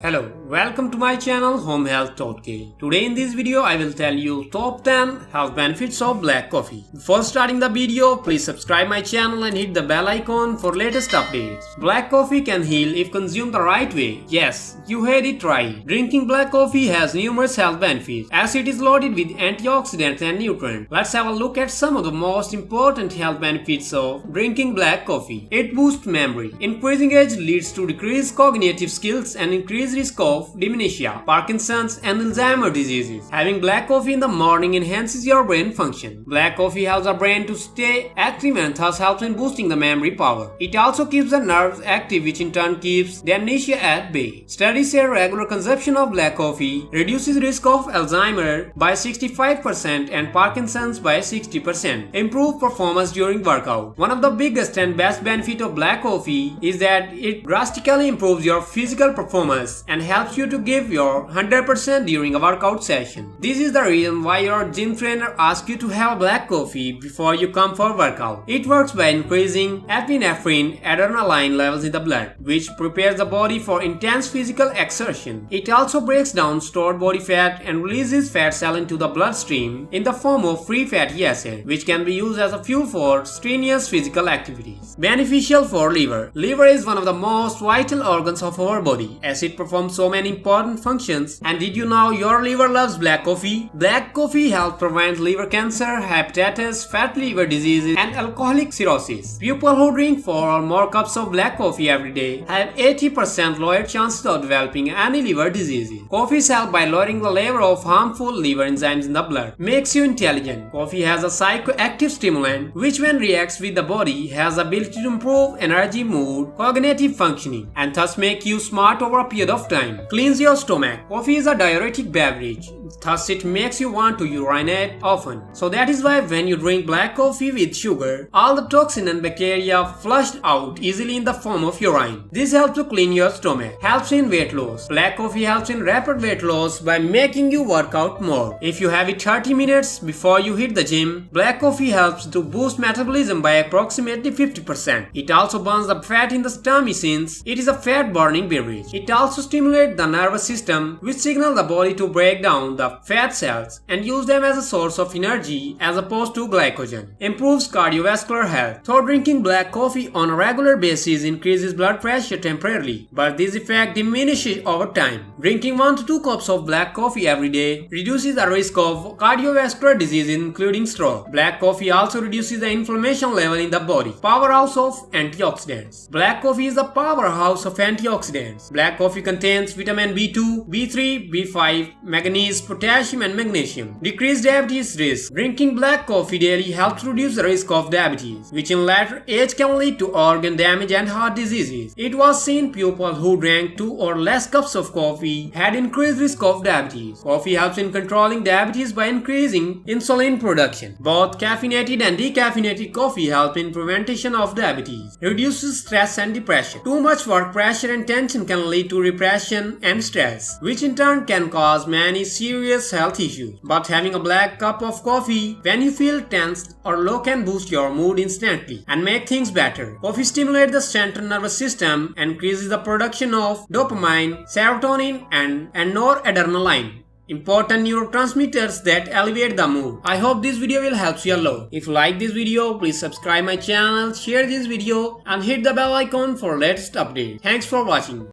Hello, welcome to my channel Home Health Today. Today in this video I will tell you top 10 health benefits of black coffee. Before starting the video, please subscribe my channel and hit the bell icon for latest updates. Black coffee can heal if consumed the right way. Yes, you heard it right. Drinking black coffee has numerous health benefits as it is loaded with antioxidants and nutrients. Let's have a look at some of the most important health benefits of drinking black coffee. It boosts memory. Increasing age leads to decreased cognitive skills and increased risk of dementia, Parkinson's and Alzheimer's diseases. Having black coffee in the morning enhances your brain function. Black coffee helps our brain to stay active and thus helps in boosting the memory power. It also keeps the nerves active, which in turn keeps dementia at bay. Studies say regular consumption of black coffee reduces risk of Alzheimer's by 65% and Parkinson's by 60%. Improve performance during workout. One of the biggest and best benefits of black coffee is that it drastically improves your physical performance and helps you to give your 100% during a workout session. This is the reason why your gym trainer asks you to have black coffee before you come for workout. It works by increasing epinephrine adrenaline levels in the blood, which prepares the body for intense physical exertion. It also breaks down stored body fat and releases fat cells into the bloodstream in the form of free fatty acid, which can be used as a fuel for strenuous physical activities. Beneficial for liver. Liver is one of the most vital organs of our body as it performs so many important functions. And did you know your liver loves black coffee? Black coffee helps prevent liver cancer, hepatitis, fatty liver diseases, and alcoholic cirrhosis. People who drink 4 or more cups of black coffee every day have 80% lower chances of developing any liver diseases. Coffee is helped by lowering the level of harmful liver enzymes in the blood. Makes you intelligent. Coffee has a psychoactive stimulant which when reacts with the body has the ability to improve energy, mood, cognitive functioning, and thus make you smart over a period of time. Cleans your stomach. Coffee is a diuretic beverage, thus it makes you want to urinate often. So that is why when you drink black coffee with sugar, all the toxin and bacteria flushed out easily in the form of urine. This helps to clean your stomach. Helps in weight loss. Black coffee helps in rapid weight loss by making you work out more. If you have it 30 minutes before you hit the gym, black coffee helps to boost metabolism by approximately 50%. It also burns the fat in the stomach since it is a fat burning beverage. It also stimulates the nervous system, which signals the body to break down the fat cells and use them as a source of energy as opposed to glycogen. Improves cardiovascular health. Though drinking black coffee on a regular basis increases blood pressure temporarily, but this effect diminishes over time. Drinking 1 to 2 cups of black coffee every day reduces the risk of cardiovascular disease including stroke. Black coffee also reduces the inflammation level in the body. Powerhouse of antioxidants. Black coffee is the powerhouse of antioxidants. Black coffee contains vitamin B2, B3, B5, manganese, potassium and magnesium. Decrease diabetes risk. Drinking black coffee daily helps reduce the risk of diabetes, which in later age can lead to organ damage and heart diseases. It was seen people who drank 2 or less cups of coffee had increased risk of diabetes. Coffee helps in controlling diabetes by increasing insulin production. Both caffeinated and decaffeinated coffee help in prevention of diabetes. Reduces stress and depression. Too much work pressure and tension can lead to depression and stress, which in turn can cause many serious health issues. But having a black cup of coffee when you feel tense or low can boost your mood instantly and make things better. Coffee stimulates the central nervous system and increases the production of dopamine, serotonin and noradrenaline, important neurotransmitters that elevate the mood. I hope this video will help you a lot. If you like this video, please subscribe my channel, share this video and hit the bell icon for latest updates. Thanks for watching.